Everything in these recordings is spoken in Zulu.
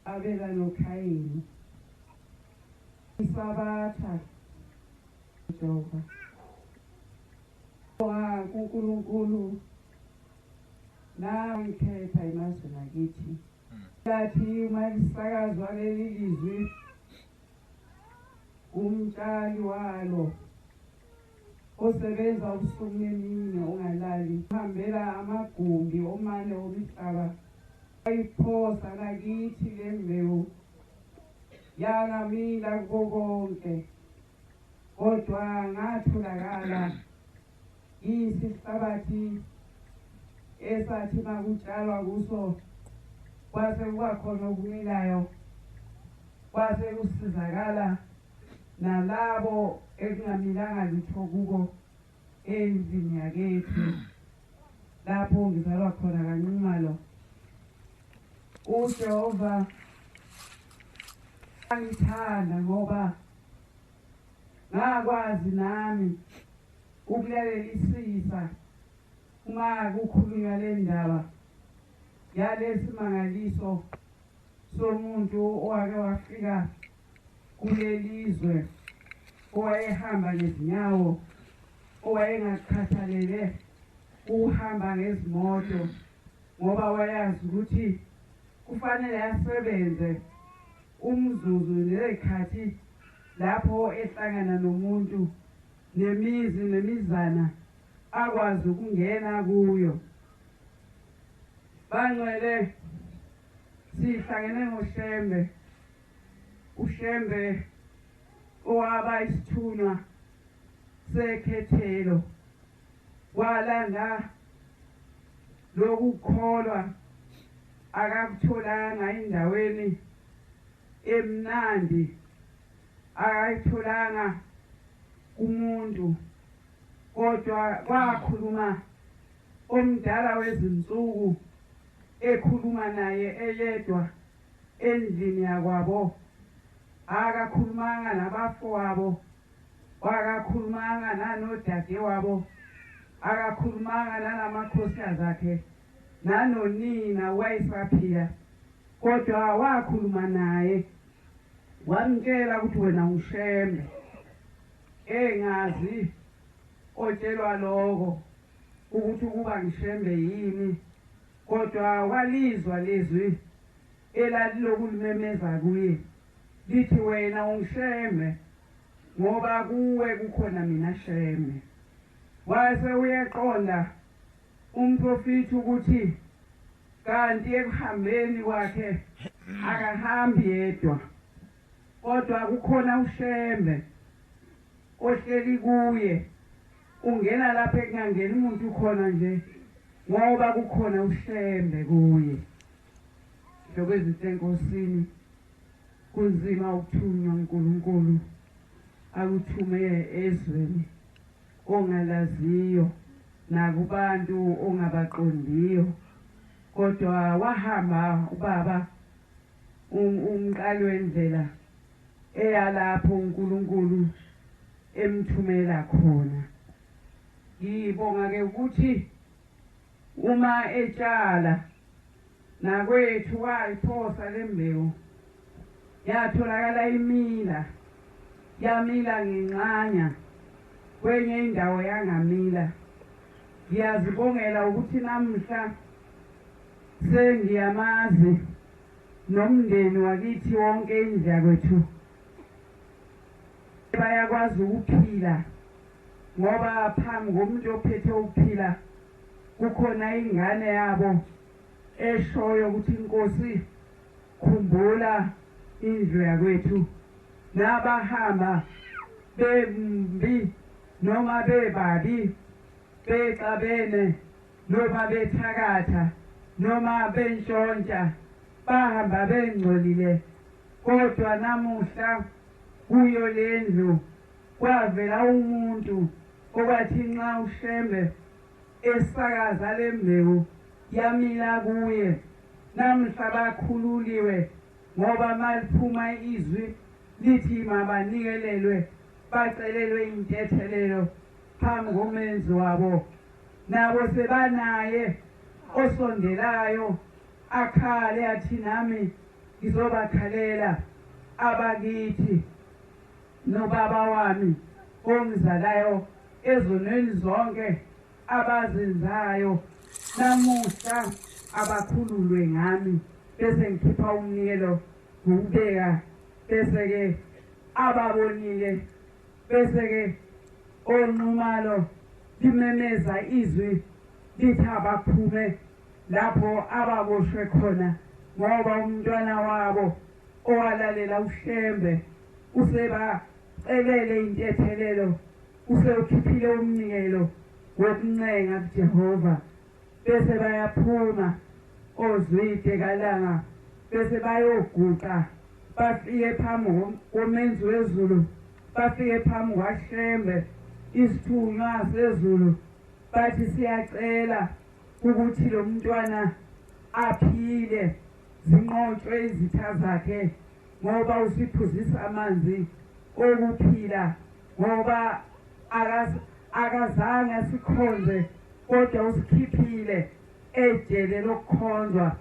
Abela no Kaini Isabatha Jehova kuNkulunkulu nawe ngikhetha imazwi nakithi yathi malisakazwa leli lizwi umtshali walo osebenza ubusuku nemini ongalali uhambela amagumbi omane omhlaba ayiphosa lakithi lembewu yangamila konke kodwa ngathulakala isihlabathi esathi makutshalwa kuso kwase kuba khona okumilayo kwase kusizakala nalabo ekungamilanga litho kubo endlini yakethu lapho ngizalwa khona kancumalo uJehova angithanda ngoba ngakwazi nami ukulalelisisa uma kukhulunywa le ndaba yalesimangaliso somuntu owake wafika kulelizwe owayehamba ngezinyawo owayengakhathalele ukuhamba ngezimoto ngoba wayazi ukuthi kufanele asebenze umzuzu nezikhathi lapho ehlangana nomuntu nemizi nemizana akwazi ukungena kuyo bangcwele sihlangene ngoShembe uShembe owaba isithunywa sekhethelo walanda lokukholwa akakutholanga endaweni emnandi akayitholanga kumuntu kodwa kwakhuluma omdala wezinsuku ekhuluma naye eyedwa endlini yakwabo akakhulumanga nabafowabo akakhulumanga nanodade wabo akakhulumanga nanamakhosi akhe nanonina wayesaphila kodwa wakhuluma naye wamtshela ukuthi wena uShembe engazi otshelwa lokho ukuthi kuba ngiShembe yini kodwa walizwa lezwi elalilokulimemeza kuye lithi wena ungiShembe ngoba kuwe kukhona mina Shembe wase uyaqonda umprofeti ukuthi kanti ekuhambeni kwakhe akahambi yedwa kodwa kukhona ushembe ohleli kuye. Ungena lapha ekungangeni umuntu khona nje ngoba kukhona ushembe kuye. Lokwezinto enkosini kunzima ukuthunywa uNkulunkulu akuthume ezweni ongalaziyo nakubantu ongabaqondiyo, kodwa wahamba ubaba umqali wendlela eyalapho uNkulunkulu emthumela khona. Ngibonga ke ukuthi uma etshala nakwethu wayiphosa lembewu yatholakala imila, yamila ngenxanya kwenye indawo yangamila. Ngiyazibongela ukuthi namhla sengiyamazi nomndeni wakithi wonke indla kwethu bayakwazi ukuphila, ngoba phambi komuntu ophethe ukuphila kukhona ingane yabo eshoyo ukuthi Nkosi khumbula indlu yakwethu. Nabahamba bembi noma bebabi, bexabene noma bethakatha noma bentshontsha, bahamba bengcolile, kodwa namuhla kuyo lendlu kwavela umuntu okwathi nxa ushembe esakaza lembewu yamila kuye. Namhla bakhululiwe ngoba maliphuma izwi lithi mabanikelelwe, bacelelwe intethelelo phambi komenzi wabo. Nabo sebanaye osondelayo akhale athi nami ngizobakhalela abakithi nobaba wami ongizalayo ezonweni zonke abazenzayo. Namuhla abakhululwe ngami bese ngikhipha umnikelo ngokubeka, bese ke ababonile, bese ke onqumalo limemeza izwi lithi abaphume lapho ababoshwe khona, ngoba umntwana wabo owalalela ushembe usebacelele intethelelo, usewukhiphile umnikelo wokuncenga kuJehova. Bese bayaphuma ozwide kalanga, bese bayoguqa bafike phambi komenzi wezulu, bafike phambi kwaShembe isithunywa sezulu, bathi siyacela ukuthi lo mntwana aphile, zinqotshwe izitha zakhe, ngoba usiphuzisa amanzi okuphila, ngoba akazange asikhonze kodwa usikhiphile ejele lokukhonzwa,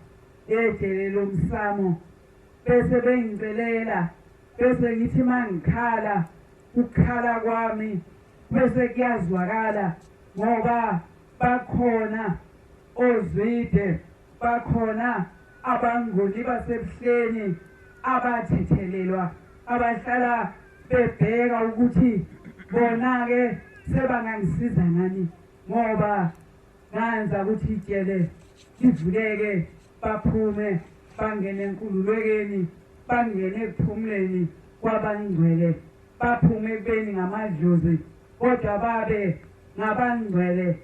ejele lomsamo. Bese bengicelela, bese ngithi mangikhala ukukhala kwami bese kuyazwakala, ngoba bakhona ozwide, bakhona abangoni basebuhleni abathethelelwa, abahlala bebheka ukuthi bona-ke sebangangisiza ngani, ngoba nganza ukuthi itshele livuleke, baphume bangene enkululekeni, bangene ekuphumuleni kwabangcwele, baphume ekubeni ngamadlozi, kodwa babe ngabangcwele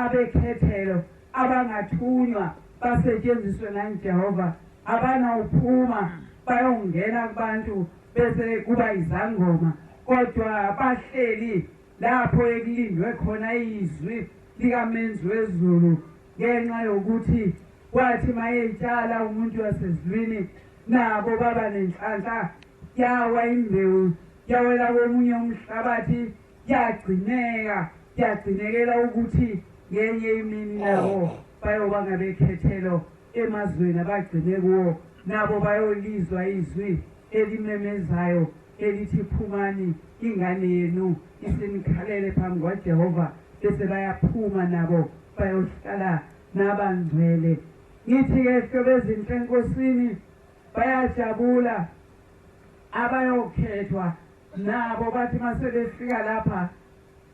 abekhethelo, abangathunywa basetshenziswe nanguJehova, abanawuphuma bayongena kubantu bese kuba izangoma, kodwa bahleli lapho ekulindwe khona izwi likamenzi wezulu, ngenxa yokuthi kwathi mayetshala umuntu wasezulwini nabo baba nenhlanhla, yawa imbewu, yawela komunye umhlabathi, yagcinekela ukuthi ngenye imini nabo bayoba ngabekhethelo emazweni abagcine kuwo, nabo bayolizwa izwi elimemezayo elithi phumani, ingane yenu isinikhalele phambi kwaJehova. Bese bayaphuma nabo bayohlala nabangcwele. Ngithi-ke hlobo ezinhle enkosini bayajabula abayokhethwa, nabo bathi mase befika lapha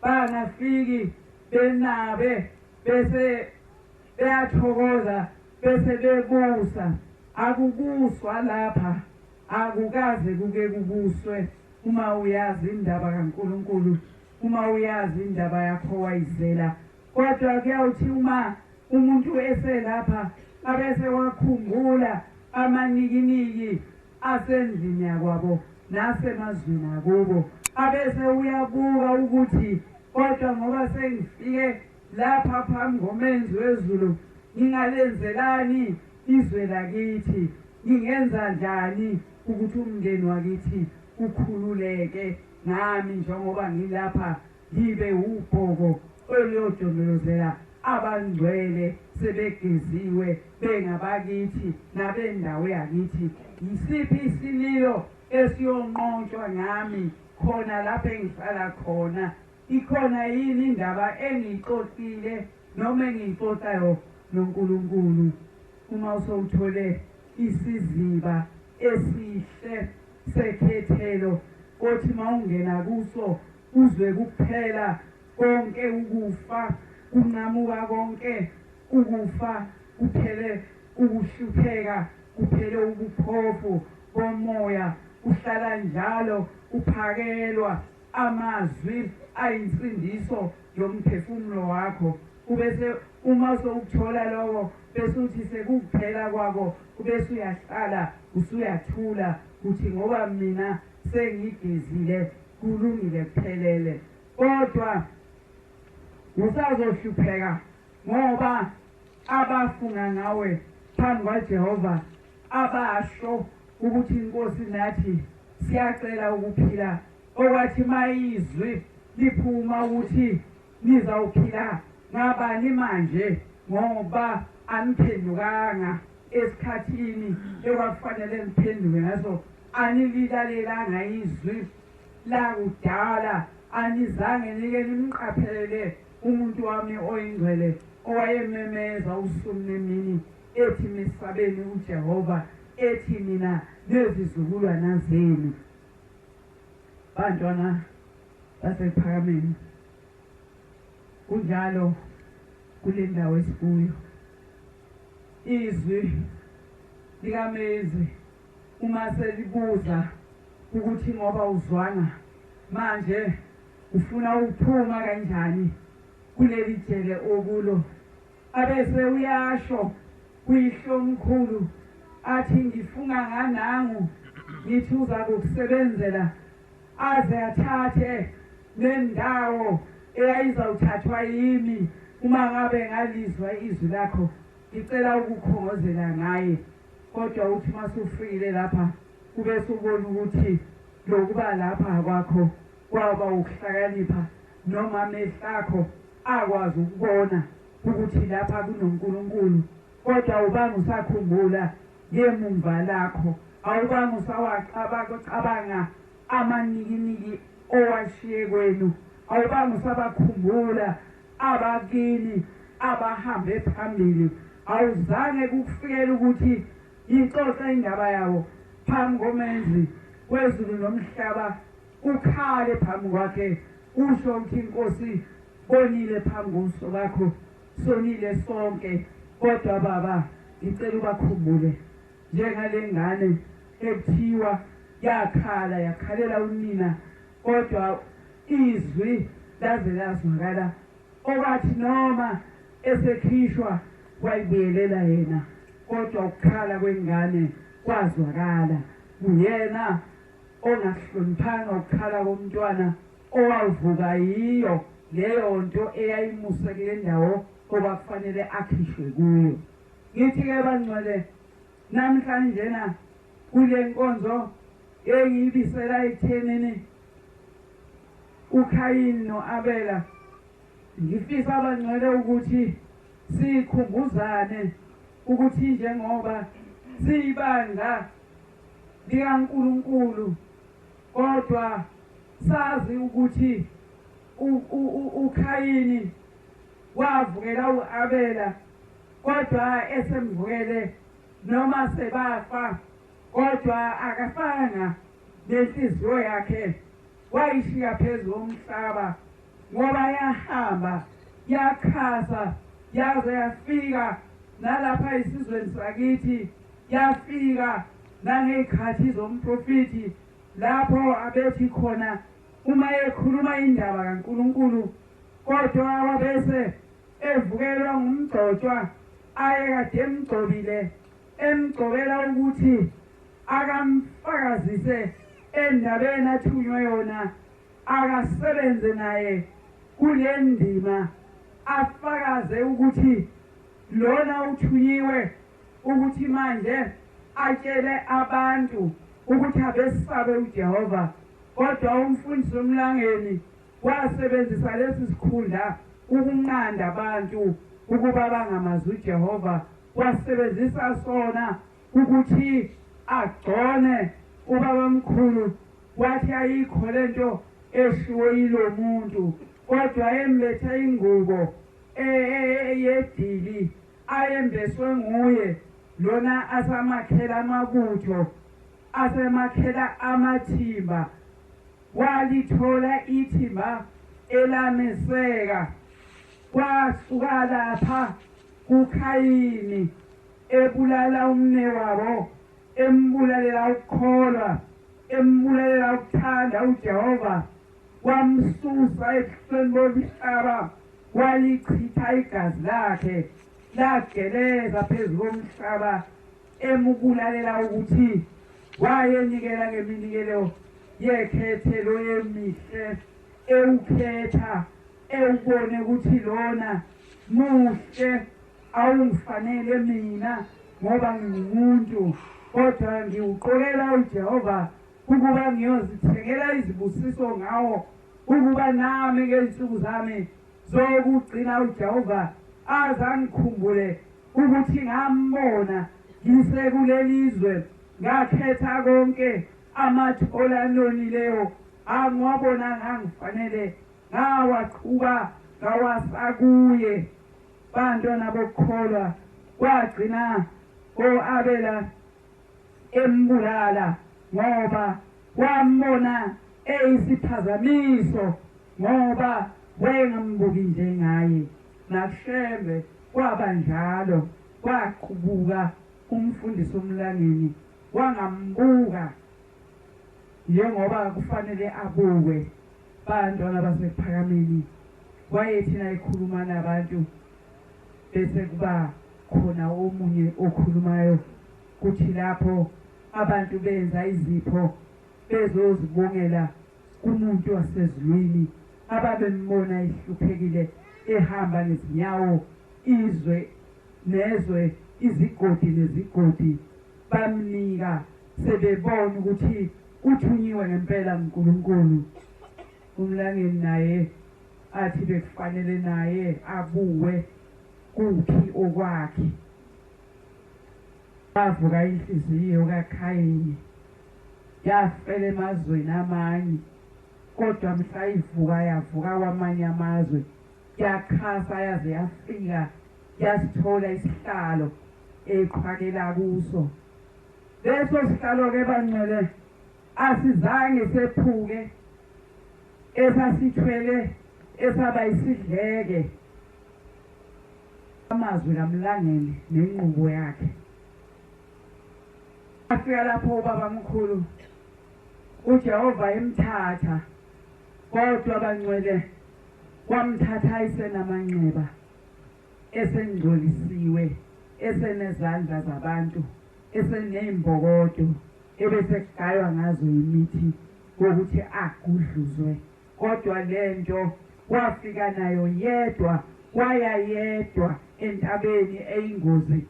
bangafiki benabe, bese beyathokoza, bese bebusa. Akubuswa lapha akukaze kuke kubuswe uma uyazi indaba kaNkulunkulu, uma uyazi indaba yakho wayizela. Kodwa kuyawuthi uma umuntu eselapha abese wakhumbula amanikiniki asendlini yakwabo nasemazweni akubo, abese uyabuka ukuthi kodwa ngoba sengifike lapha phambi komenzi wezulu ngingalenzelani izwe lakithi, ngingenza njani ukuthi umndeni wakithi ukhululeke nami njengoba ngilapha ngibe ubhoko oluyodondolozela abangcwele sebegeziwe bengabakithi nabendawo yakithi. Yisiphi isililo esiyonqotshwa ngami khona lapho engihlala khona? Ikhona yini indaba engiyixoxile noma engiyixoxayo noNkulunkulu? Uma usowuthole isiziba esihle sekhethelo othi mawungena kuso uzwe kuphela konke ukufa, kunqamuka konke ukufa, kuphele ukuhlupheka, kuphele ubuphofu bomoya, uhlala njalo uphakelwa amazwi ayinsindiso yomphefumulo wakho. Ubese uma sowuthola lokho bese uthi sekuphela kwako ubese uyahlala usuyathula uthi ngoba mina sengigezile kulungile kuphelele. Kodwa usazohlupheka ngoba abafunga ngawe phambi kwaJehova abasho ukuthi inkosi nathi siyacela ukuphila, okwathi mayizwi liphuma ukuthi nizawuphila ngabani manje ngoba aniphendukanga esikhathini ekwakufanele niphenduke ngaso, anililalelanga izwi lakudala, anizange nike nimqaphelele umuntu wami oyingcwele owayememeza usuku nemini ethi mesabeni uJehova, ethi mina nezizukulwana zenu. Bantwana basePhakameni, kunjalo kule ndawo esikuyo. Izwi likamezi uma selibuza ukuthi ngoba uzwana manje ufuna ukuphuma kanjani kuleli jele okulo, abese uyasho kuyihlomkhulu athi ngifunga nganangu ngithi uza kukusebenzela aze athathe nendawo eyayizawuthathwa yimi uma ngabe ngalizwa izwi lakho. Ngicela ukukhongozela ngaye. Kodwa uthi masufikile lapha kube subona ukuthi lokuba lapha kwakho kwaba ukuhlakanipha noma amehlakho akwazi ukubona ukuthi lapha kunoNkulunkulu. Kodwa ubanga usakhumbula ngemumva lakho, awubanga usawacabanga amanikiniki owashiye kwenu, awubanga usabakhumbula abakini abahambe phambili, awuzange kukufikela ukuthi ixoxe indaba yabo phambi komenzi wezulu nomhlaba, ukhale phambi kwakhe usho ukuthi inkosi bonile phambi kobuso bakho, sonile sonke. Kodwa baba ngicela ubakhumbule njengale ngane ekuthiwa yakhalela unina, kodwa izwi laze lazwakala, okwathi noma esekhishwa wayibuyelela yena, kodwa ukukhala kwengane kwazwakala. Uyena ongahloniphanga ukukhala komntwana owavuka yiyo leyo nto eyayimuse kule ndawo okwakufanele akhishwe kuyo. Ngithi-ke bangcwele, namhlanjena kule nkonzo engiyibisela ekuthenini uKhayini noAbela, ngifisa abangcwele ukuthi sikhumbuzane ukuthi njengoba siyibandla likaNkulunkulu, kodwa sazi ukuthi uKhayini wavukela uAbela, kodwa esemvukele noma sebafa, kodwa akafanga nenhliziyo yakhe wayishiya phezu komhlaba, ngoba yahamba yakhasa yaze yafika nalapha isizweni sakithi, yafika nangey'khathi zomprofiti lapho abethi khona uma ekhuluma indaba kaNkulunkulu kodwa wabese evukelwa ngumgcotshwa ayekade emgcobile emgcobela ukuthi akamfakazise endabeni athunywe yona akasebenze naye kule ndima afakaze ukuthi lona uthunyiwe ukuthi manje atshele abantu ukuthi abesabe uJehova kodwa umfundisi womlangeni wasebenzisa lesi sikhundla ukunqanda abantu ukuba bangamazi uJehova wasebenzisa sona ukuthi agcone ubabamkhulu wathi ayikho lento eshiwo yilo muntu kodwa embethe ingubo yedili ayembeswe nguye lona asamakhela amabutho asemakhela amathimba walithola ithimba elameseka kwasuka lapha kuKhayini ebulala umnewabo embulalela ukukholwa embulalela ukuthanda uJehova wamsusa ebusweni bomhlaba walichitha igazi lakhe lageleza phezu komhlaba emubulalela ukuthi wayenikela ngeminikelo yekhethelo emihle ewukhetha ewubone ukuthi lona muhle awungifanele mina ngoba ngingumuntu kodwa ngiwuqolela uJehova ukuba ngiyozithengela izibusiso ngawo ukuba nami ngensuku zami zokugcina uJehova azangikhumbule ukuthi ngambona ngisekulelizwe ngakhetha konke amathola anonileyo angiwabona ngangifanele ngawaqhuba ngawasakuye bantwana bokukholwa kwagcina o-Abela embulala ngoba wambona eyisiphazamiso ngoba wayengambuki njengaye nakushembe kwaba njalo kwaqubuka umfundisi womlangeni wangambuka njengoba kufanele abukwe bantwana basephakameni wayethi ekhuluma nabantu bese kuba khona omunye okhulumayo kuthi lapho abantu benza izipho bezozibongela kumuntu wasezulwini ababembona ihluphekile ehamba ngezinyawo izwe nezwe izigodi nezigodi bamnika sebebona ukuthi uthunyiwe ngempela uNkulunkulu umlangeni naye athi bekufanele naye abuwe kuphi okwakhe bavuka inhliziyo kaKhayini yafela emazweni amanye kodwa mhla ivuka yavuka kwamanye amazwe yakhasa yaze yafika yasithola isihlalo eqhakela kuso leso sihlalo ke bangcwele asizange sephuke esasithwele esaba isidleke amazwi kaMlangeni nenqubo yakhe afika lapho ubaba mkhulu uJehova emthatha kodwa bangcwele kwamthatha isenamanxeba esengcolisiwe esenezandla zabantu esenezimbokodo ebese kugaywa ngazo imithi ukuthi agudluzwe kodwa lento wafika nayo yedwa waya yedwa entabeni eyingozi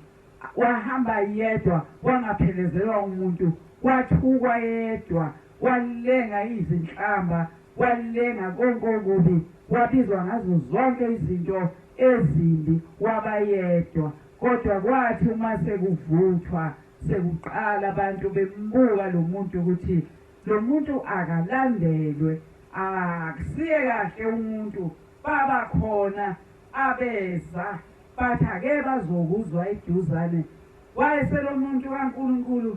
wahamba yedwa wangaphelezelwa umuntu wathukwa yedwa walenga izinhlamba walenga konke okubi wabizwa ngazo zonke izinto ezimbi wabayedwa kodwa kwathi uma sekuvuthwa sekuqala abantu bembuka lo muntu ukuthi lo muntu akalandelwe akusiye kahle umuntu baba khona abeza bathi ake bazokuzwa eduzane wayeselo muntu kaNkulunkulu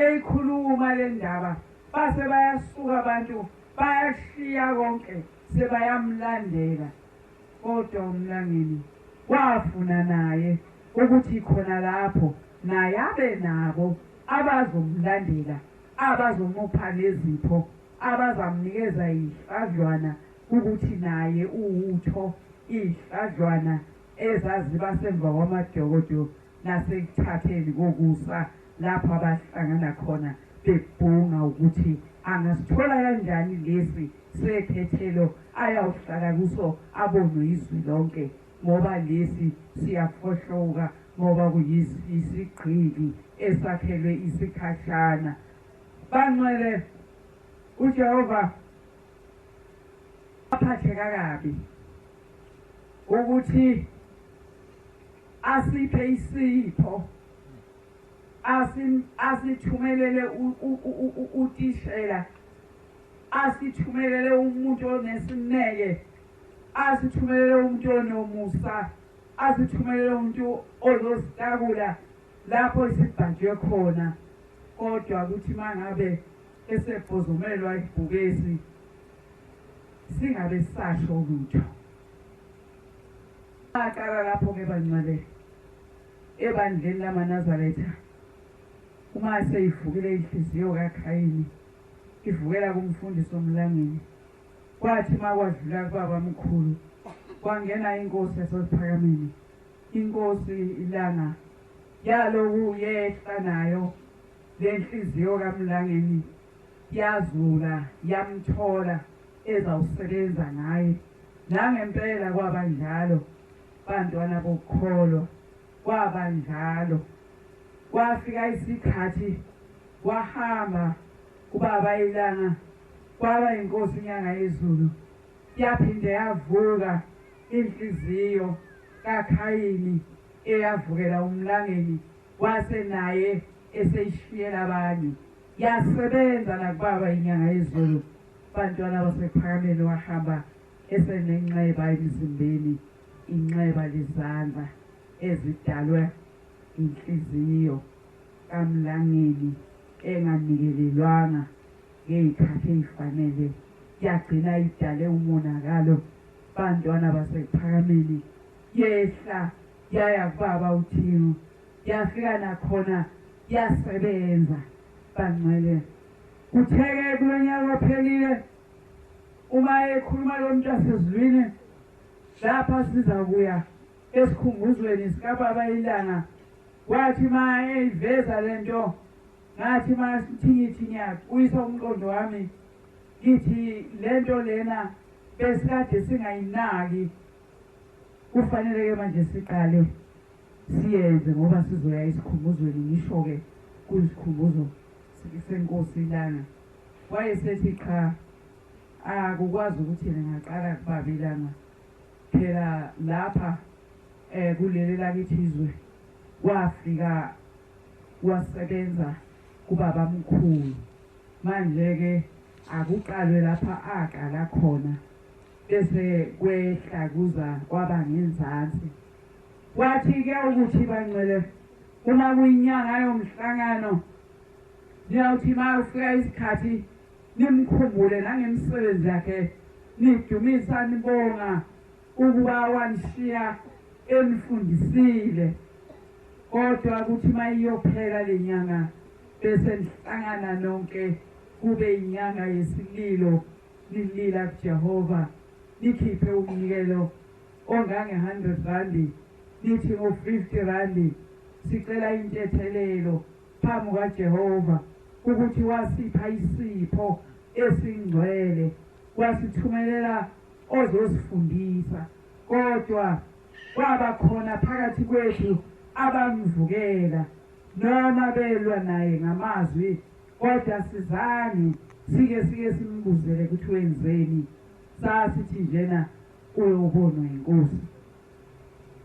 eyikhuluma le ndaba base bayasuka abantu bayashiya konke sebayamlandela kodwa umlangeni wafuna naye ukuthi khona lapho naye abe nabo abazomlandela, abazomupha nezipho, abazamnikeza ihladlwana ukuthi naye uwutho, ihladlwana ezaziba semva kwamadokodo nasekuthatheni kokusa lapho abahlangana khona bebhunga ukuthi angasithola kanjani lesi sekhethelo ayawuhlala kuso abonwe izwi lonke, ngoba lesi siyafohloka, ngoba kuyisigqili esakhelwe isikhashana. Bangcwele, uJehova aphatheka kabi ukuthi asiphe isipho, asithumelele utishela, asithumelele umuntu onesineke, asithumelele umuntu onomusa, asithumelele umuntu ozositakula lapho isibhanjwe khona. Kodwa ukuthi mangabe esebhozomelwa ibhubesi singabe sasho lutho. Aqala lapho-ke bangcwele ebandleni lamaNazaretha, uma seyivukile inhliziyo kaKhayini ivukela kumfundisi omlangeni, kwathi makwadlula kubaba mkhulu kwangena inkosi yasePhakameni. Inkosi ilanga yaloku yehla nayo lenhliziyo kaMlangeni, yazula yamthola ezawusebenza ngaye. Nangempela kwaba njalo, bantwana bokholwa, kwaba njalo. Kwafika isikhathi wahamba ubaba ilanga, kwaba inkosi inyanga yezulu, yaphinde yavuka inhliziyo kaKhayini eyavukela uMlangeni, wase naye eseyishiyela abanye, yasebenza nakubaba inyanga yezulu. Bantwana basePhakameni wahamba esenenxeba emzimbeni, inxeba lezandla ezidalwe inhliziyo kaMlangeni enganikelelwanga ngey'khathi ey'fanele, yagcina idale umonakalo. Bantwana basePhakameni yehla yaya kubaba uThimo, yafika nakhona yasebenza. Bangcwele, kutheke kulo nyaka ophelile uma ekhuluma lo muntu wasezulwini, lapha siza kuya esikhunguzweni sikababa ilanga. Kwathi ma eyiveza lento, ngathi ma sithingithi uyisa umqondo wami, ngithi lento lena besikade singayinaki, kufanele-ke manje siqale siyenze ngoba sizoya esikhunguzweni. Ngisho-ke kuyisikhumbuzo senkosi ilanga. Wayesethi cha, akukwazi ukuthi ngingaqala kubaba ilanga, phela lapha kuleli lakithi izwe wafika wasebenza kubaba mkhulu. Manje-ke akuqalwe lapha aqala khona, bese kwehla kuza kwaba ngenzansi. Kwathi-ke ukuthi bangcwele, uma kuyinyanga yomhlangano, niyawuthi ma ufika isikhathi nimkhumbule nangemisebenzi yakhe, nidumisa nibonga ukuba wanishiya emfundisile. Kodwa ukuthi ma iyophela le nyanga bese nihlangana nonke kube inyanga yesililo, nilila kuJehova, nikhiphe umnikelo ongange-100 randi, nithi ngo-50 randi sicela intethelelo phambi kaJehova ukuthi wasipha isipho esingcwele, wasithumelela ozosifundisa. Kodwa kwaba khona phakathi kwethu abamvukela noma belwa naye ngamazwi, kodwa sizange sike simbuzele ukuthi wenzeni, sasithi njena uyobonwa inkosi.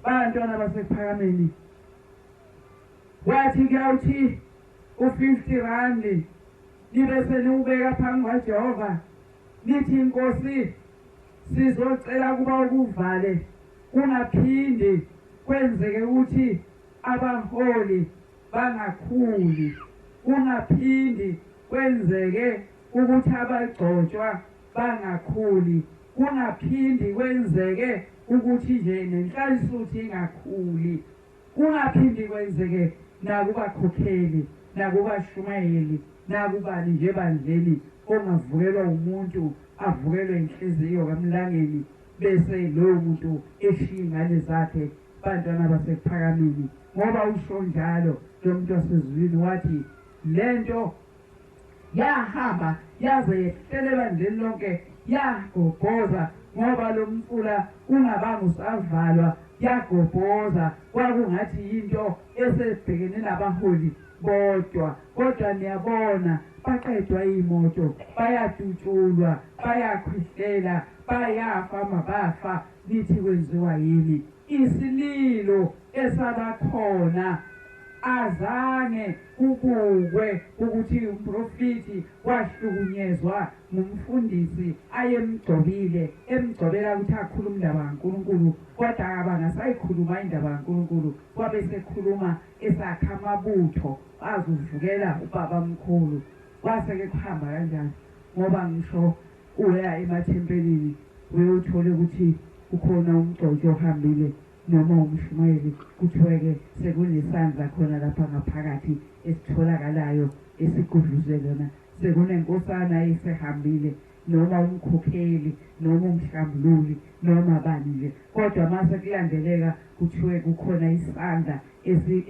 Bantwana basePhakameni, wathi kuyawuthi u-50 randi nibe seniwubeka phambi kaJehova, nithi inkosi sizocela kuba ukuvale, kungaphindi kwenzeke ukuthi abaholi bangakhuli, kungaphindi kwenzeke ukuthi abagcotshwa bangakhuli, kungaphindi kwenzeke ukuthi nje nenhlalisuthi ingakhuli, kungaphindi kwenzeke nakubakhokheli nakubashumayeli nakubani nje bandleni ongavukelwa umuntu avukelwe inhliziyo kamlangeni bese lowo muntu eshiya ingane zakhe bantwana basephakameni ngoba usho njalo lo muntu wasezulwini wathi lento yahamba yaze yehlele bandleni lonke yagobhoza ngoba lo mfula ungabanga usavalwa yagobhoza kwakungathi into esebhekene nabaholi kodwa niyabona baqedwa imoto bayadutshulwa bayakhwehlela bayafa mabafa lithi kwenziwa yini isililo esabakhona azange kubukwe ukuthi umprofiti wahlukunyezwa ngumfundisi ayemgcobile emgcobela ukuthi akhulume indaba kaNkulunkulu kodwa abangasayikhuluma indaba kaNkulunkulu kwabe sekhuluma esakha amabutho azuvukela ubaba mkhulu kwaseke kuhamba kanjani ngoba ngisho uya emathempelini uyothole ukuthi ukhona umgcotsho ohambile noma umshumayeli kuthiweke sekunesandla khona lapha ngaphakathi esitholakalayo esigudluzelana sekunenkosana esehambile noma umkhokheli noma umhlambululi noma bani nje kodwa mase kulandeleka kuthiwe kukhona isandla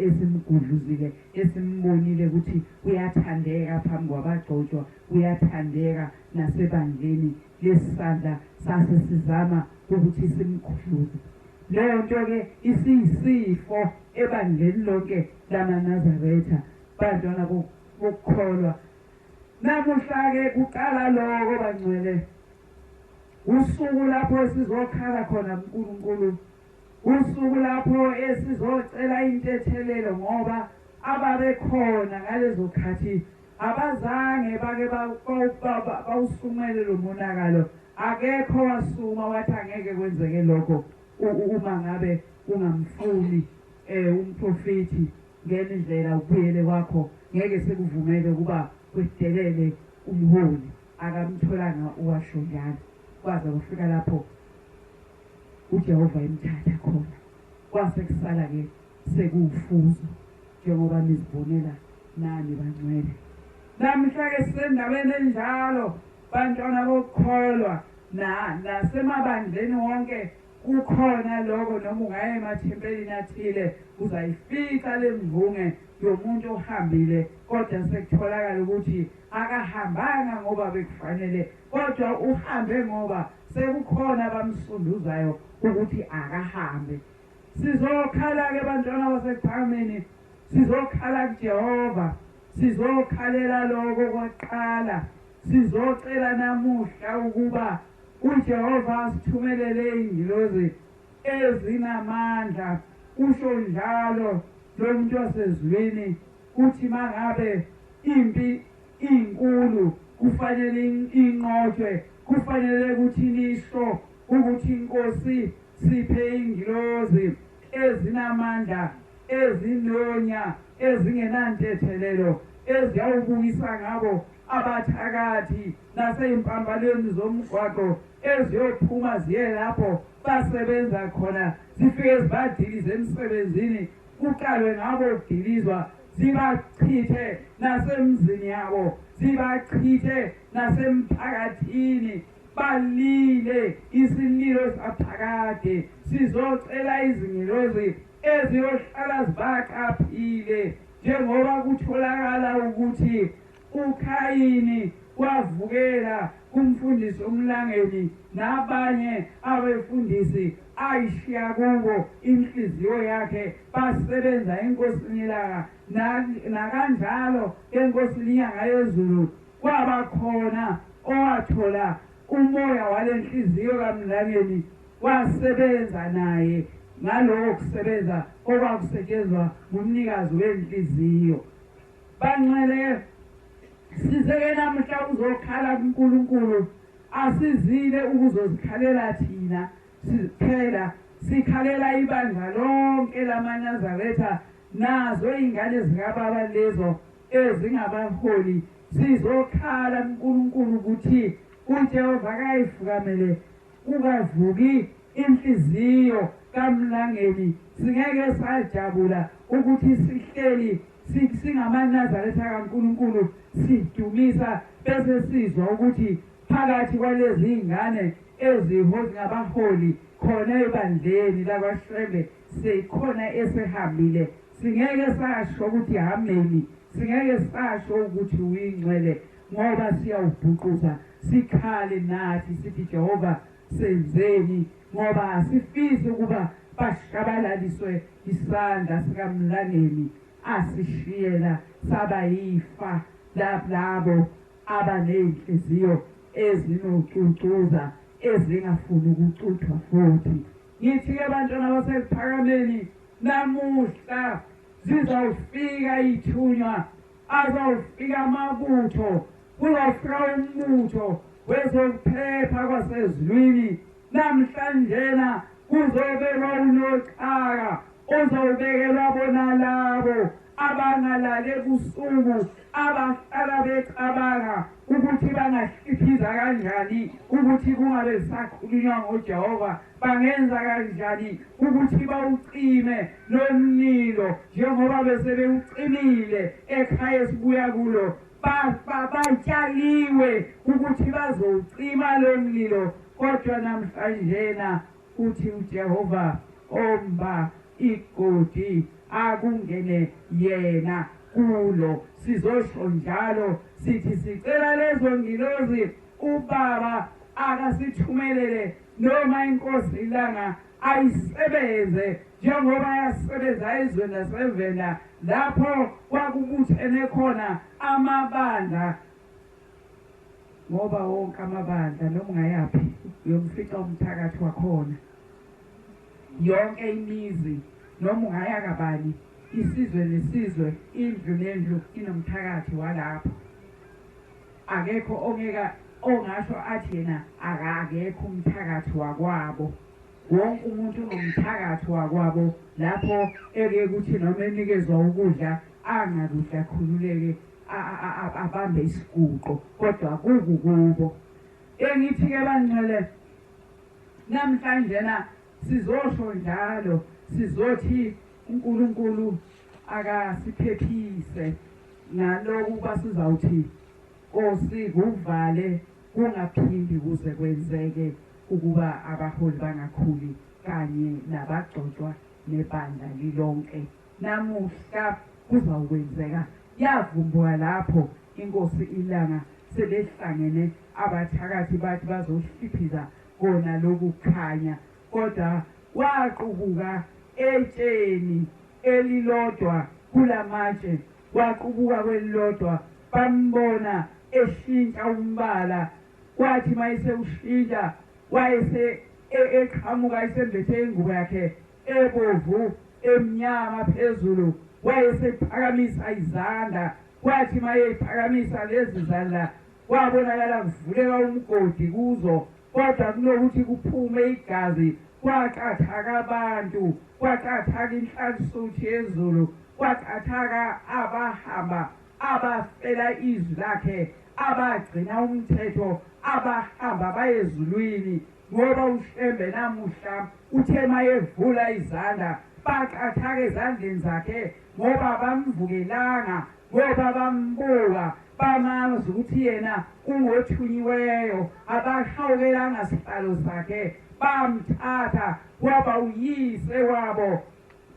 esimgudluzile esimbonile ukuthi uyathandeka phambi kwabagcotshwa uyathandeka nasebandleni lesandla sasesizama ukuthi simgudluze leyo nto ke isiyisifo ebandleni lonke lamaNazaretha bantwana bokukholwa namuhla ke kuqala lokho bangcwele usuku lapho sizokhala khona uNkulunkulu usuku lapho esizocela intethelelo ngoba ababekhona ngalezo khathi abazange bake bawusumele lo monakalo akekho wasuma wathi angeke kwenzeke lokho uma ngabe ungamfuni umprofeti ngendlela ubuyele kwakho ngeke sekuvumele kuba kwedelele umholi akamtholanga uwasho njalo kwaze kufika lapho uJehova emthatha khona kwase kusala ke sekuwufuzo njengoba nizibonela nani bangcwele namhla ke sendaweni enjalo bantwana bokukholwa nasemabandleni wonke kukhona lokho noma ungaya emathempelini athile uzayifica lemvunge yomuntu ohambile kodwa sekutholakala ukuthi akahambanga ngoba bekufanele kodwa uhambe ngoba sekukhona abamsunduzayo ukuthi akahambe sizokhala ke bantwana basephakameni sizokhala kuJehova sizokhalela lokho kwaqala sizocela namuhla ukuba uJehova asithumelele ingilozi ezinamandla usho njalo lo muntu wasezulwini uthi mangabe impi inkulu kufanele inqothwe kufanele ukuthi nisho ukuthi inkosi siphe ingilozi ezinamandla ezinonya ezingenantethelelo eziyawubukisa ngabo abathakathi nasempambalweni zomgwaqo eziyophuma ziye lapho basebenza khona zifike zibadilize emsebenzini kuqalwe ngabo ukudilizwa zibachithe nasemzini yabo zibachithe nasemphakathini balile isililo saphakade sizocela izingilozi eziyohlala zibaqaphile njengoba kutholakala ukuthi uKhayini wavukela kumfundisi umlangeni nabanye abefundisi ayishiya kubo inhliziyo yakhe basebenza enkosini ilanga nakanjalo enkosini inyanga yezulu kwabakhona owathola umoya walenhliziyo kamlangeni wasebenza naye ngaloko kusebenza okwakusetshenzwa ngumnikazi wenhliziyo bangcwele sizeke namhla uzokhala kuNkulunkulu asizile ukuzozikhalela thina siphela sikhalela ibandla lonke lamaNazaretha nazo ingane zikababa lezo ezingabaholi sizokhala kuNkulunkulu ukuthi uJehova kayifukamele ungavuki inhliziyo kamlangeni singeke sajabula ukuthi sihleli singamaNazaretha kaNkulunkulu sidumisa bese sizwa ukuthi phakathi kwalezi ingane eziholi ngabaholi khona ebandleni lakwaShembe sekhona esehambile singeke sasho ukuthi ameni singeke sasho ukuthi uyingcwele ngoba siyawubhuquza sikhale nathi sithi Jehova senzeni ngoba asifisi ukuba bashabalaliswe isandla sikaMlangeni asishiyela saba yifa labo abanenhliziyo ezinocucuza ezingafuni ukucuthwa futhi ngithi ke bantwana basephakameni namuhla zizawufika ithunywa azawufika amabutho kuzofika umbutho wezokuphepha kwasezulwini namhlanjena kuzobekwa unoxhaka ozawubekelwa bona labo abangalale busuku abahlala becabanga ukuthi bangahliphiza kanjani ukuthi kungabe sakhulunywa ngoJehova bangenza kanjani ukuthi bawucime lomlilo njengoba besebewucimile ekhaya esibuya kulo batshaliwe ukuthi bazowucima lomlilo kodwa namhlanjena uthi uJehova omba igodi akungene yena kulo sizosho njalo sithi sicela lezo ngilozi ubaba akasithumelele noma inkosi ilanga ayisebenze njengoba yasebenza ezweni lasevenda lapho kwakubuthene khona amabandla ngoba wonke amabandla noma ungayaphi uyomfica umthakathi wakhona yonke imizi noma ungaya kabani isizwe nesizwe indlu nendlu inomthakathi walapho akekho ongasho athi yena akekho umthakathi wakwabo wonke umuntu unomthakathi wakwabo lapho eke kuthi noma enikezwa ukudla angakudla khululeke abambe isiguqo kodwa kukubo engithi ke bangcwele namhlanje sizosho njalo sizothi uNkulunkulu akasiphephise naloku basizawuthi Nkosi kuvale kungaphindi kuze kwenzeke ukuba abaholi bangakhuli kanye nabagcotshwa nebandla lilonke namuhla kuzakwenzeka yavumbuka lapho inkosi ilanga sebehlangene abathakathi bathi bazohliphiza kona lokukhanya kodwa waqubuka etsheni elilodwa kulamatshe waqubuka kwelilodwa bambona eshintsha umbala kwathi mayise ushintsha wayese eqhamuka isembethe ingubo yakhe ebovu emnyama phezulu wayesephakamisa izandla kwathi mayephakamisa lezi zandla kwabonakala kuvuleka umgodi kuzo kodwa kunokuthi kuphume igazi kwaqathaka abantu kwaqathaka inhlansuthi yezulu kwaqathaka abahamba abafela izwi lakhe abagcina umthetho abahamba bayezulwini ngoba uShembe namuhla uthe mayevula izandla baqathaka ezandleni zakhe ngoba bamvukelanga ngoba bambuka bamazi ukuthi yena ungothunyiweyo abahawukelanga sihlalo sakhe bamthatha kwaba uyise wabo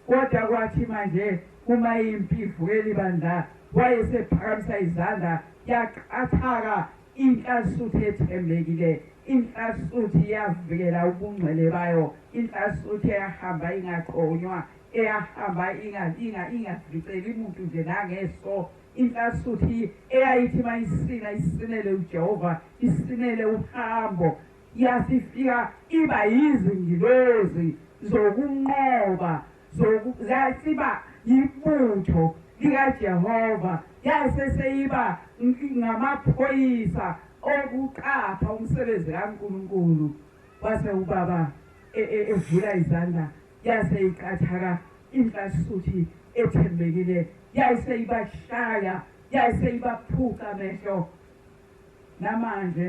kodwa kwathi manje uma impi ivukela ibandla wayesephakamisa izandla yaqathaka inhlansuthi ethembekile inhlansuthi yavikela ubungcwele bayo inhlansuthi yahamba ingaqonywa eyahamba ingaficeli umuntu nje nangeso inhlansuthi eyayithi mayisina isinele uJehova isinele uhambo yasifika iba yizingilozi zokunqoba zasiba yibutho likaJehova yaseseyiba ngamaphoyisa okuqapha umsebenzi kaNkulunkulu wase ubaba evula izandla yaseyiqathaka inhlansuthi ethembekile yayiseyibashaya yayiseyibaphuca amehlo namanje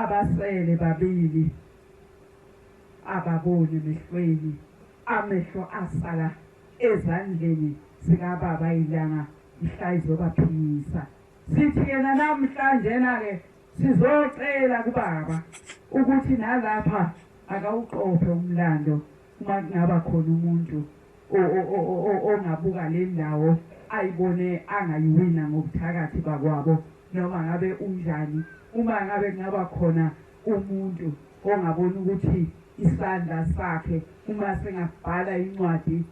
abasele babili ababoni emehlweni amehlo asala ezandleni sikababa ilanga lihlayizobaphisa. Sithi yena namhlanje ke sizocela kubaba ukuthi nalapha akawuqophe umlando uma kungaba khona umuntu ongabuka le ndawo ayibone angayiwina ngobuthakathi bakwabo noma ngabe unjani. Uma ngabe kungaba khona umuntu ongabona ukuthi isandla sakhe uma sengabhala incwadi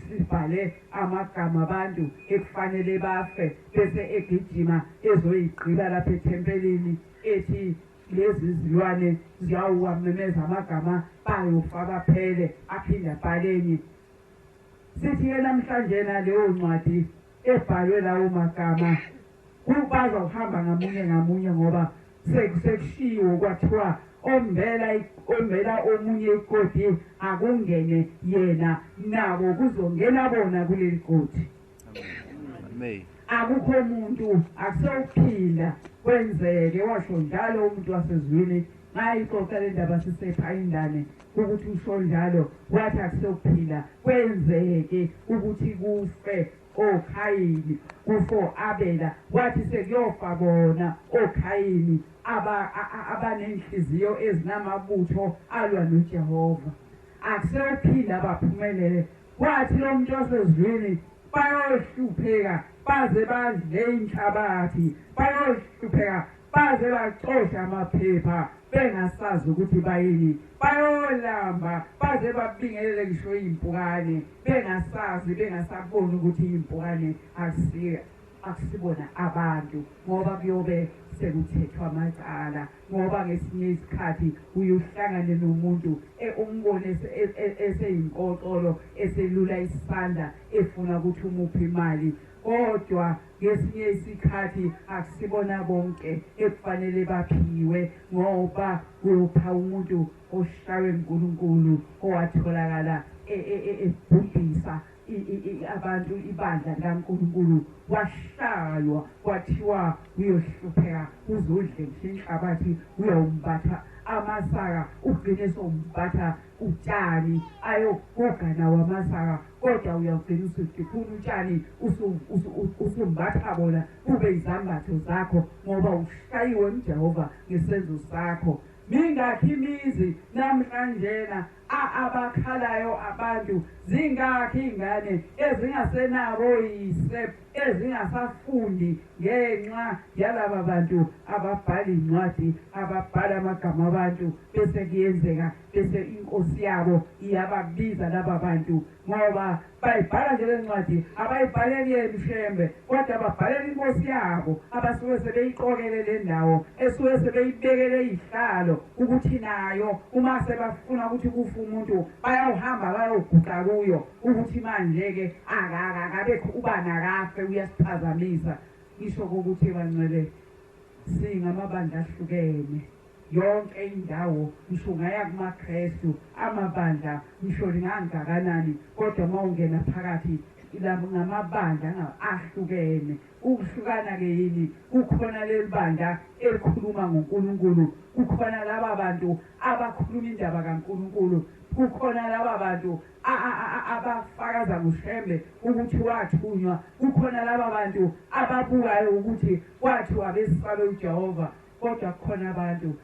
sibhale amagama abantu ekufanele bafe bese egijima ezoyigqiba lapha ethempelini ethi lezi zilwane ziyawamemeza amagama bayofa baphele aphinde abhalenye. Sithi yena namhlanje leyo ncwadi ebhalwe lawo magama bazawuhamba ngamunye ngoba sekushiwo kwathiwa ombela omunye igodi akungene yena nabo kuzongena bona kuleli godi. Akukho umuntu akusewuphinda kwenzeke washo njalo umuntu wasezwini ngayixoxa le ndaba sisepha indane ukuthi usho njalo wathi akusewuphinda kwenzeke ukuthi kufe oKhayini kufo Abela wathi sekuyofa bona oKhayini abanenhliziyo ezinamabutho alwa noJehova. Akusewuphinda baphumelele kwathi lo muntu wasezwini bayohlupheka baze badle inhlabathi bayohlupheka baze bacosha amaphepha bengasazi ukuthi bayini bayolamba baze babingelele ngisho impukane bengasaboni ukuthi impukane akusibona abantu ngoba kuyobe sekuthethwa amacala ngoba ngesinye isikhathi uyohlangane nomuntu umbone eseyinkoxolo eselula isandla efuna ukuthi umuphe imali kodwa ngesinye isikhathi akusibona bonke ekufanele baphiwe ngoba kupha umuntu oshawe uNkulunkulu owatholakala ebhubhisa abantu ibandla likaNkulunkulu washaywa kwathiwa uyohlupheka uzodle inhlabathi uyawumbatha amasaka ugcine sombatha utshani ayogogana wamasaka kodwa uyawugcina usudifuna utshani usumbatha bona kube izambatho zakho ngoba ushayiwe uJehova ngesenzo sakho. Mingakhi imizi namhlanje abakhalayo abantu zingakhi ingane ezingasenabo yise ezingasafundi ngenxa yalaba bantu ababhala incwadi ababhala amagama abantu bese kuyenzeka bese inkosi yabo iyababiza laba bantu ngoba bayibhala nje le ncwadi abayibhaleli yena uShembe kodwa babhalela inkosi yabo abasuke sebeyiqokele le ndawo esuke sebeyibekele izihlalo ukuthi nayo uma sebafuna ukuthi kufa umuntu bayawuhamba bayoguqa kuyo ukuthi manje ke akabe uba nakafe uyasiphazamisa. Ngisho ukuthi bancele singamabandla ahlukene yonke indawo ngisho ngaya kumaKristu amabandla ngisho lingangakanani kodwa mawungena phakathi ngamabandla ahlukene. Ukuhlukana ke yini kukhona leli bandla elikhuluma ngoNkulunkulu kukhona laba bantu abakhuluma indaba kaNkulunkulu kukhona laba bantu abafakaza ngoShembe ukuthi wathunywa kukhona laba bantu ababukayo ukuthi wathiwa besifake uJehova kodwa kukhona abantu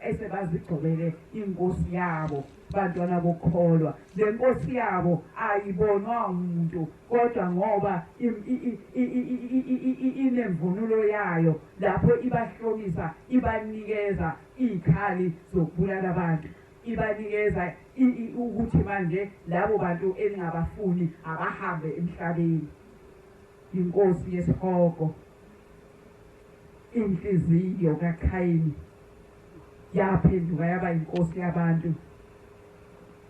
esebazigcobele inkosi yabo bantwana bokholwa. Le nkosi yabo ayibonwa umuntu kodwa ngoba inemvunulo yayo lapho ibahlomisa ibanikeza izikhali zokubulala abantu ibanikeza ukuthi manje labo bantu engabafuni abahambe emhlabeni. Inkosi yesihogo inhliziyo kaKhayini yaphenduka yaba inkosi yabantu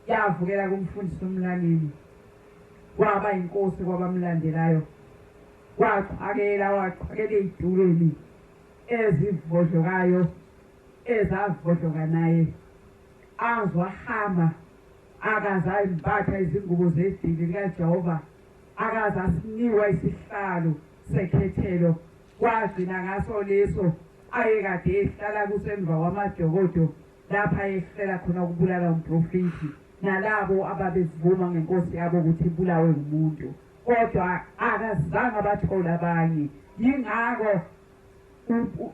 yavukela kumfundisi umlangeni waba inkosi kwabamlandelayo waqhakela ezitulweni ezivodlokayo ezavodloka naye azwahamba akazayimbatha izingubo zedili likaJehova akazasiniwa isihlalo sekhethelo kwagcina ngaso leso ayekade ehlala kusemva kwamajokodo lapha ehlela khona ukubulala umprofeti nalabo ababevuma ngenkosi yabo ukuthi ibulawe umuntu kodwa akazange abathola abanye yingakho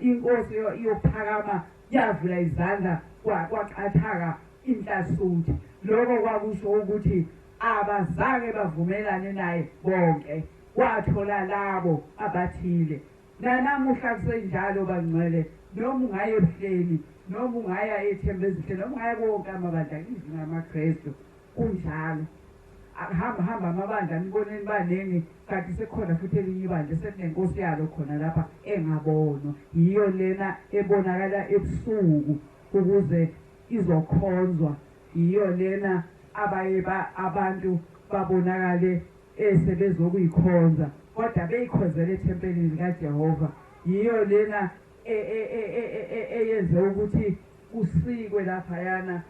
inkosi yophakama yavula izandla kwaqathaka inhlasuthi lokho kwakusho ukuthi abazange bavumelane naye bonke wathola labo abathile nanamuhla kusenjalo bangcwele noma ungaye ebuhleni noma ungaya ethembezile noma ungaya konke amabandla ngamaKristu kunjalo hamba amabandla niboneni baneni kanti sekhona futhi elinye ibandla sekunenkosi yalo khona lapha engabonwa yiyo lena ebonakala ebusuku ukuze izokhonzwa yiyo lena abantu babonakale sebezokuyikhonza kodwa beyikhonzele ethempelini likaJehova yiyo lena eyenze ukuthi kusikwe laphayana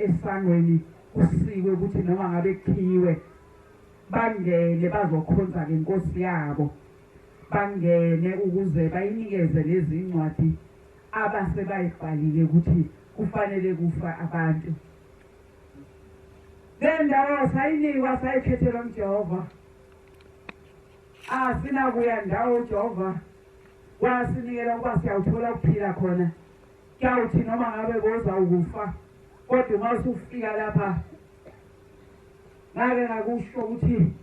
esangweni kusikwe ukuthi noma ngabe kukhiwe bangene bazokhonza ngenkosi yabo bangene ukuze bayinikeze lezi incwadi abasebayibhalile ukuthi kufanele kufa abantu lendawo sayinikwa sayikhethelwa uJehova sinakuya ndawo uJehova wasinikela ukuba siyawuthola ukuphila khona kuyawuthi noma ngabe boza ukufa kodwa uma usufika lapha ngake ngakusho ukuthi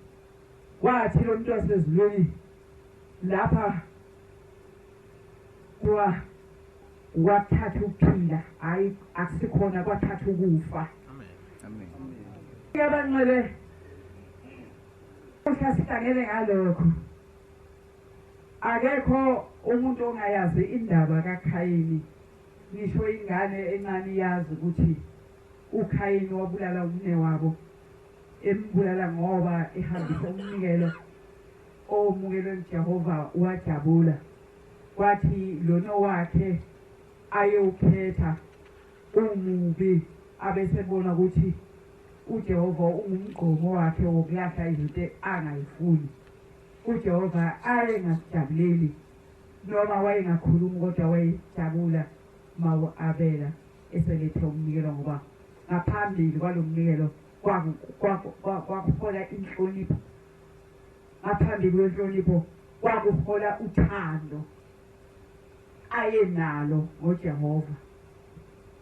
wathi lo muntu wasezulwini lapha kwathatha ukuphila hayi akusikhona kwathatha ukufa amen yabangcwele uhlasihlangene ngalokho akekho umuntu ongayazi indaba kaKhayini ngisho ingane encane yazi ukuthi uKhayini wabulala umne wabo embulala ngoba ehambisa umnikelo omukelo uJehova wajabula kwathi lona wakhe ayewukhetha umubi abesebona ukuthi uJehova ungumgqomo wakhe wokulahla izinto angayifuni uJehova ayengasijabuleli noma wayengakhulumi kodwa wayejabula mawo abela eselethe umnikelo ngoba ngaphambili kwalomnikelo kwakuhola inhlonipho ngaphambili kwenhlonipho kwakuhola uthando ayenalo ngoJehova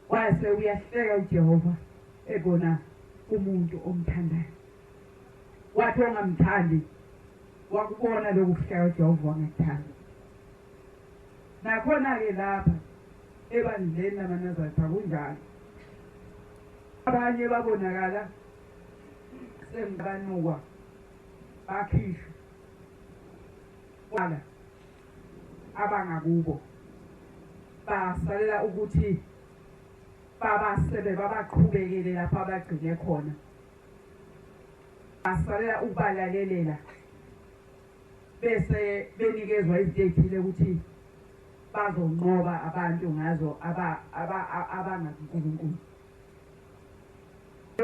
wase uyahleka uJehova ebona umuntu omthandayo wathi ongamthandi wakubona lokuhleka uJehova wangathanda nakhona ke lapha ebandleni lamanazareta kunjalo abanye babonakala sembanukwa bakhishwa wala abangakubo basalela ukuthi babaqhubekele lapha abagcine khona basalela ukubalalela bese benikezwa izithile ukuthi bazonqoba abantu ngazo abangakuNkulunkulu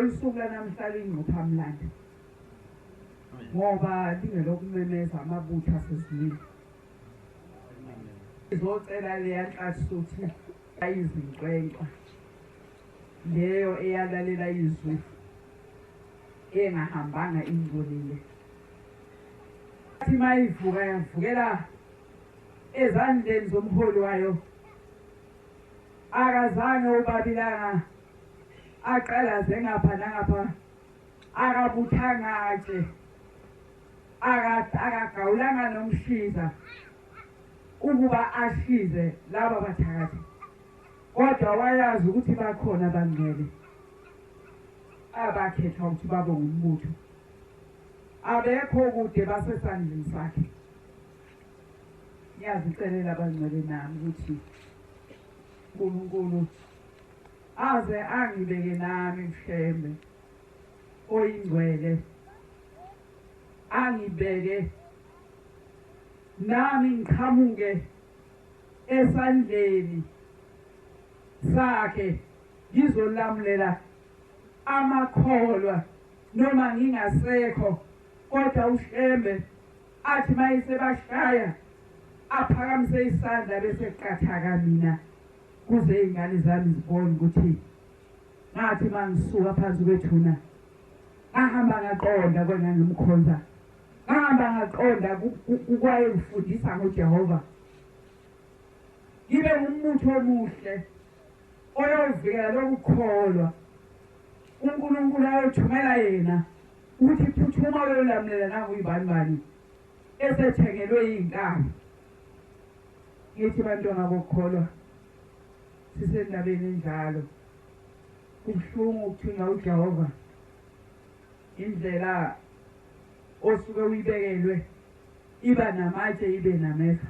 Usuku lanamhlanje ingqopha mlando ngoba lingelokumemeza amabutho asezulwini izocela leya nhlasuthi ayizinkwenkwe leyo eyalalela izwi engahambanga ingcolile athi mayivuka yavukela ezandleni zomholi wayo akazange ubabilanga aqalaze ngapha nangapha akabuthanga nje akagawulanga nomshiza ukuba ashize laba bathakathi kodwa wayazi ukuthi bakhona bangcwele abakhethwa ukuthi babe ngumbutho abekho kude basesandleni sakhe ngiyazicelela abangcwele nami ukuthi uNkulunkulu aze angibeke nami mshembe oyingcwele angibeke nami ngiqhamuke esandleni sakhe ngizolamulela amakholwa noma ngingasekho kodwa ushembe athi mayisebashaya aphakamise isandla bese qathaka mina kuze ingane zami zibone ukuthi ngathi mangisuka phansi kwethuna ngahamba ngaqonda kwena ngimkhonza ngahamba ngaqonda ukwaye ngifundisa ngoJehova ngibe umuntu omuhle oyovikela lokukholwa uNkulunkulu ayothumela yena ukuthi phuthuma uyolamlela nanguyibani bani esethengelwe izinkani ngithi bantwana bokukholwa sisendabeni enjalo kubuhlungu ukuthunywa uJehova indlela osuke uyibekelwe iba namatshe ibe nameva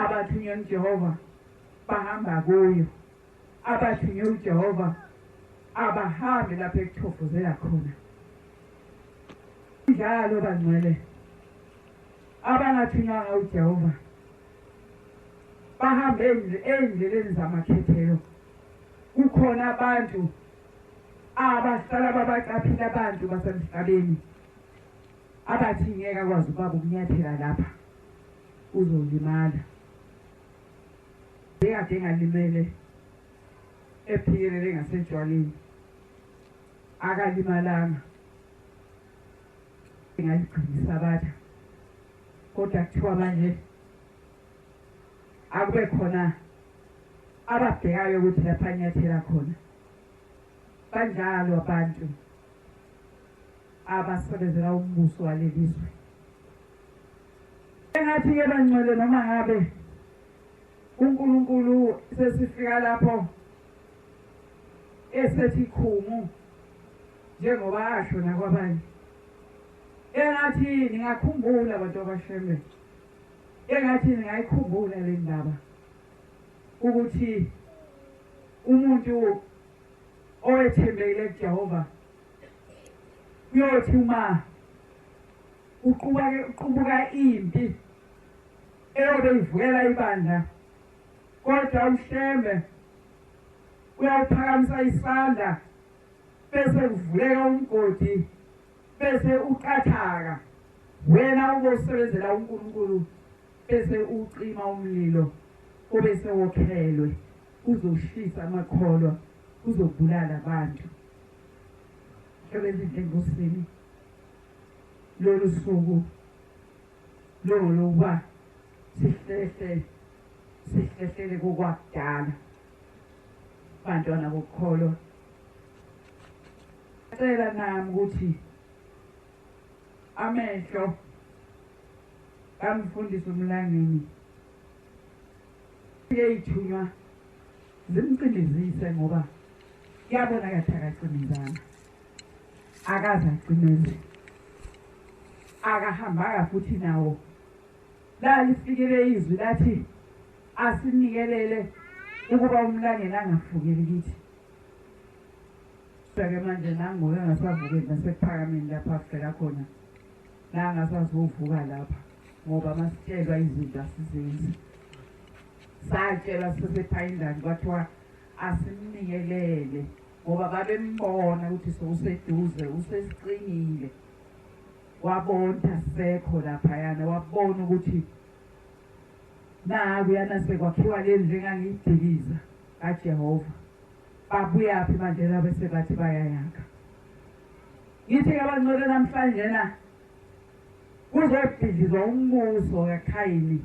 abathunywe uJehova bahamba kuyo abathunywe uJehova abahambe lapho ekuthofozela khona njalo bangcwele abangathunywanga uJehova bahambe endleleni zamakhethelo kukhona abantu abahlala babaqaphile abantu basemhlabeni abathi ngeke akwazi ubaba ukunyathela lapha uzolimala bekade ngalimele ephikelele ngasejwaleni akalimalanga ngaliqinisa batha kodwa kuthiwa manje akube khona ababhekayo ukuthi lapha nyathela khona banjalo abantu abasebenzela umbuso walelizwe engathi-ke bangcwele noma ngabe uNkulunkulu sesifika lapho esethi khumu njengoba asho nakwabanye engathi ningakhumbula abantu abashembe engathi ningayikhumbula le ndaba ukuthi umuntu owethembekile kuJehova uyothi uma uqubuka impi eyobe ivukela ibandla kodwa ushembe uyawuphakamisa isandla bese kuvuleka umgodi bese uqathaka wena ubosebenzela uNkulunkulu bese ucima umlilo obese wokhelwe uzoshisa amakholwa uzobulala abantu sebenza enkosini lolu suku lokuba sihlehlele kokwakudala bantwana bokukholwa cela nami ukuthi amehlo kamfundisi uMlangeni yeyithunywa zimqindizise ngoba yabona kathi akacinizana akaze aqineze akahambanga futhi nawo la lifikele izwi lathi asinikelele ukuba uMlangeni angafukeli kithi sake manje nangoke ngasavukeli nasekuphakameni lapha afika khona la ngasazovuka lapha ngoba masitshelwa izinto asizenzi satshelwa sisephayindani kwathiwa asimnikelele ngoba babembona ukuthi sowuseduze usesiqinile wabona sekho lapha yana wabona ukuthi naku yana sekwakhiwa le njengangidiliza kaJehova babuya phi manje la bese bathi bayayaka ngithi abangcwele namhlanje na kuzobhidlizwa umbuso kaKhayini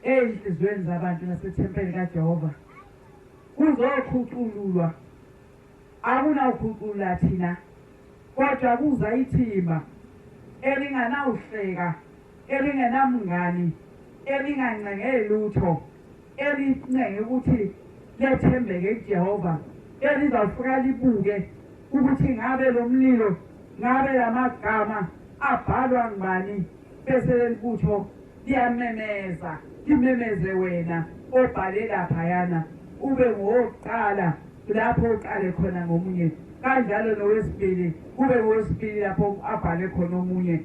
enhlizweni zabantu nasethempeli kaJehova kuzokhucululwa akunawukhucula thina kodwa kuza ithimba elinganawuhleka elingenamngani elingancenge lutho elincenge ukuthi lethembeke kuJehova elizawufika libuke ukuthi ngabe lo mlilo ngabe lamagama abhalwa ngibani bese libutho liyamemeza limemeze wena obhale lapha yana ube ngoqala lapho uqale khona ngomunye kanjalo nowesibili kube ngowesibili lapho abhale khona omunye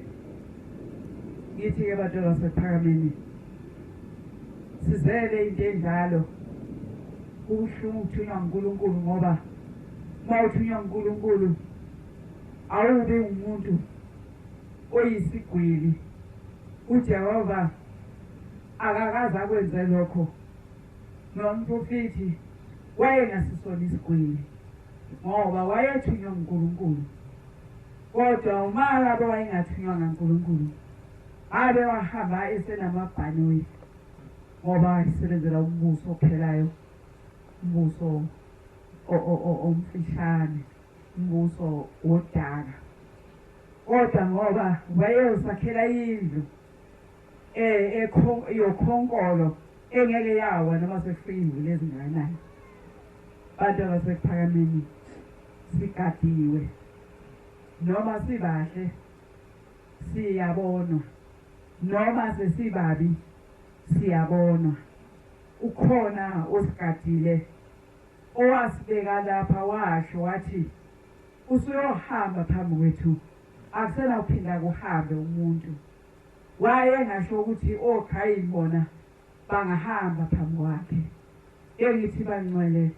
ngithi ke bantu basephakameni sizele into enjalo kubuhlungu ukuthunywa uNkulunkulu ngoba uma uthunywa uNkulunkulu awubi umuntu oyisigwili uJehova akakaze akwenze lokho nomprofeti wayengasisona isigwili ngoba wayethunywa nguNkulunkulu. Kodwa uma ngabe wayengathunywa nguNkulunkulu, abe wahamba esenamabhanoyi ngoba wayesebenzela umbuso ophelayo, umbuso omfishane, umbuso wodaka. Kodwa ngoba wayeyosakhela indlu yokhonkolo engeke yawa noma sekufika imvula ezingakanani. Bantu abasekuphakameni sigadiwe, noma sibahle siyabonwa, noma sesibabi siyabonwa. Ukhona osigadile owasibeka lapha, washo wathi usuyohamba phambi kwethu, akusenawuphinda kuhambe umuntu. Wayengasho ukuthi okhayini bona bangahamba phambi kwakhe. Engithi bangcwele,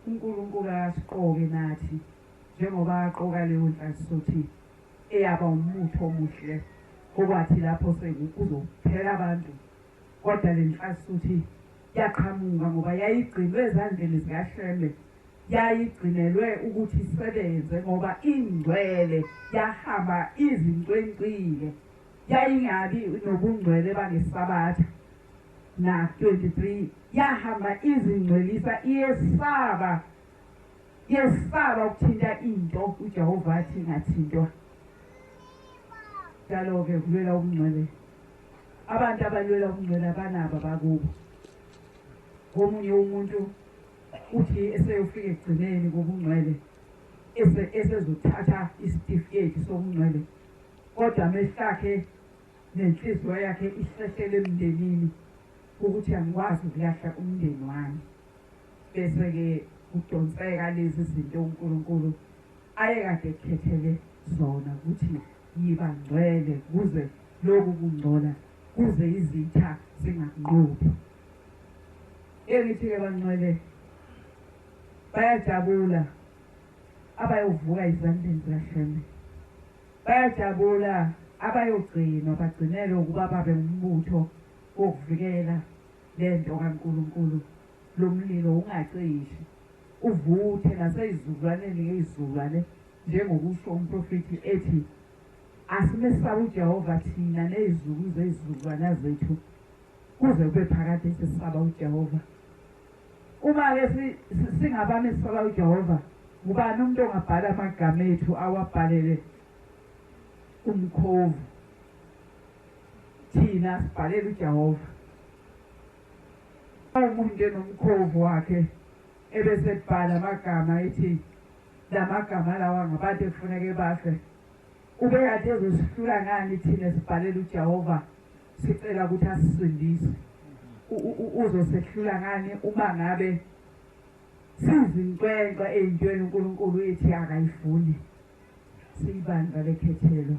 uNkulunkulu ayasiqoke nathi njengoba aqoka leyo nhlasuthi eyaba umutho omuhle okwathi lapho sekuzophela abantu. Kodwa le nhlasuthi yaqhamuka ngoba yayigcinwe ezandleni zikaShembe, yayigcinelwe ukuthi isebenze ngoba ingcwele yahamba izincwencile, yayingabi nobungcwele bangesabatha. Na 23 yahamba izingcwelisa, yesaba ukuthinta into uJehova athi ngathintwa. Njalo-ke kulwela ubungcwele, abantu abalwela ubungcwele abanabo bakubo. Omunye umuntu uthi eseyofika ekugcineni kobungcwele esezothatha isitifiketi sobungcwele, kodwa amehlo akhe nenhliziyo yakhe ihlehlele emndenini ukuthi angikwazi ukulahla umndeni wami. Bese-ke kudonseka lezi zinto uNkulunkulu ayekade ekukhethele zona ukuthi yiba ngcwele kuze lokhu kungcola, kuze izitha zingakunqobi. Engithi-ke bangcwele bayajabula abayovuka ezandleni zikaShembe, bayajabula abayogcinwa bagcinelwe ukuba babe umbutho wokuvikela lento kaNkulunkulu. Lo mlilo ungacishi, uvuthe naseyizulwaneni ngezulwane, njengokusho umprofeti ethi asimesaba uJehova thina nezulu zezulwana zethu kuze kube phakade sesaba uJehova. Uma-ke singabami esaba uJehova, ngubani umuntu ongabhala amagama ethu awabhalele umkhovu? Thina sibhalele uJehova. Umuntu enomkhovu wakhe ebese ebhala amagama ethi la magama lawa ngabantu ekufuneke bafe, ube kade ezosihlula ngani thina sibhalele uJehova sicela ukuthi asisindise? Uzosehlula ngani uma ngabe sizincwencwe ey'ntweni uNkulunkulu ethi akayifuni? Siyibandla lekhethelo,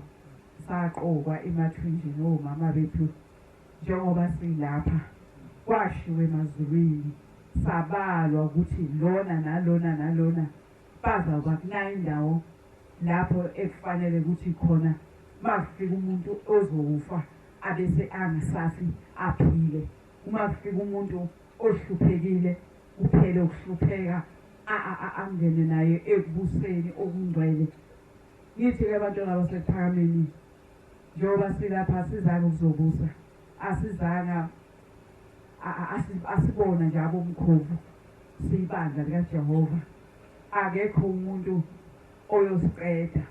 saqokwa emathunjini omama bethu njengoba silapha, kwashiwo emazulwini, sabalwa ukuthi lona nalona nalona bazawuba kunayo indawo lapho ekufanele ukuthi khona makufika umuntu ozofa abese angasafi aphile. Uma kufika umuntu ohluphekile kuphele ukuhlupheka, angene naye ekubuseni okungcwele. Ngithi-ke abantwana basekuphakameni, njengoba silapha asizanga ukuzobusa, asizanga asibona nje abomkhovu, siyibandla likaJehova. Akekho umuntu oyosiqeda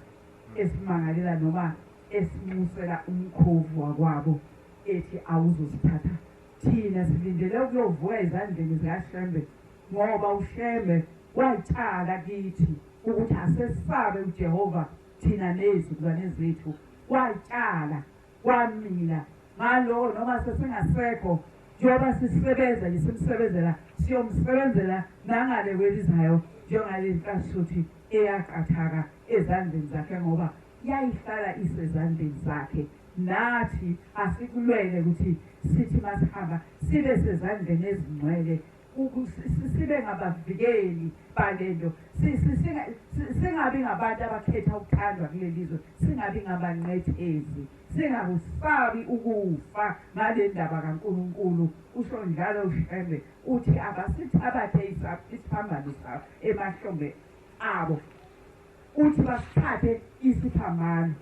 esimangalela noma esimusela umkhovu wakwabo ethi awuzosithatha. Thina silindele ukuyovuka ezandleni zikaShembe ngoba uShembe watshala kithi ukuthi asesabe uJehova thina nezizukulwane zethu. Watshala, wamila ngalo noma sesingasekho, njengoba sisebenza nje simsebenzela, siyomsebenzela nangale kwelizayo njengale nhlasuthi eyaqathaka ezandleni zakhe ngoba yayihlala isezandleni zakhe. Nathi asikulwele ukuthi sithi masihamba sibe sezandleni ezingcwele, sibe ngabavikeli balento, singabi ngabantu abakhetha ukuthandwa kuleli zwe, singabi ngabanqethezi, singakusabi ukufa ngale ndaba kaNkulunkulu. Usho njalo uShembe uthi abasithabathe isiphambano sakho emahlombe abo uthi basithathe isiphambano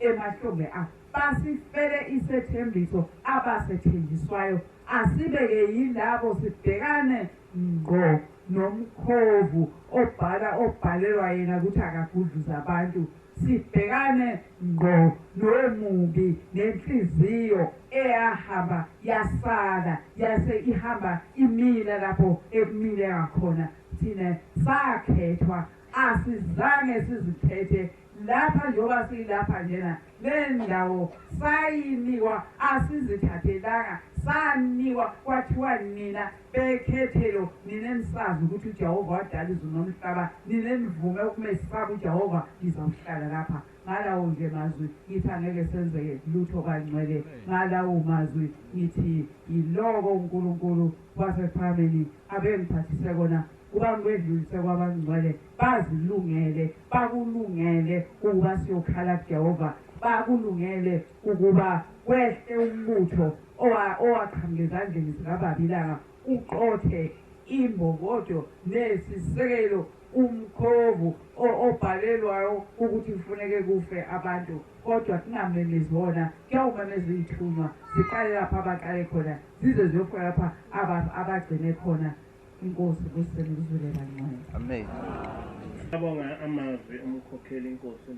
emahlombe abo basifele isethembiso abasethenjiswayo asibeke yilabo sibhekane ngqo nomkhovu obhalelwa yena ukuthi akagudluza abantu sibhekane ngqo nomubi nenhliziyo eyahamba yasala yase ihamba imila lapho ekumile ngakhona thina sakhethwa asizange sizikhethe lapha njengoba silapha njena le ndawo sayinikwa asizithathelanga sanikwa kwathiwa nina bekhethelo ninenisazi ukuthi uJehova wadala izulu nomhlaba ninenivume ukumesaba uJehova nizawuhlala lapha ngalawo nje mazwi ngithi angeke senzeke lutho kancwele ngalawo mazwi ngithi yiloko uNkulunkulu wasephameni abengiphathise kona kuba ngwedlulise kwabangcwele bazilungele bakulungele ukuba siyokhala kuJehova bakulungele ukuba kwehle umbutho owaqhamuka ezandleni zikaBabilanga uqothe imbokodo nesisekelo umkhovu obhalelwayo ukuthi kufuneke kufe abantu kodwa kungamemezi wona kuyawumemeza izithunywa ziqale lapha abaqale khona zize ziyofika lapha abagcine khona inkosi kusenizule kancane amen abonga amazwi umkhokheli inkosi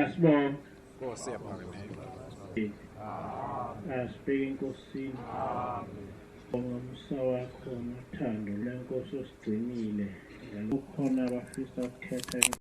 Asma, Speaking Kosi. speaking Kosi, Ngomsa wakho nothando lwenkosi osigcinile, kukhona abafisa ukukhetha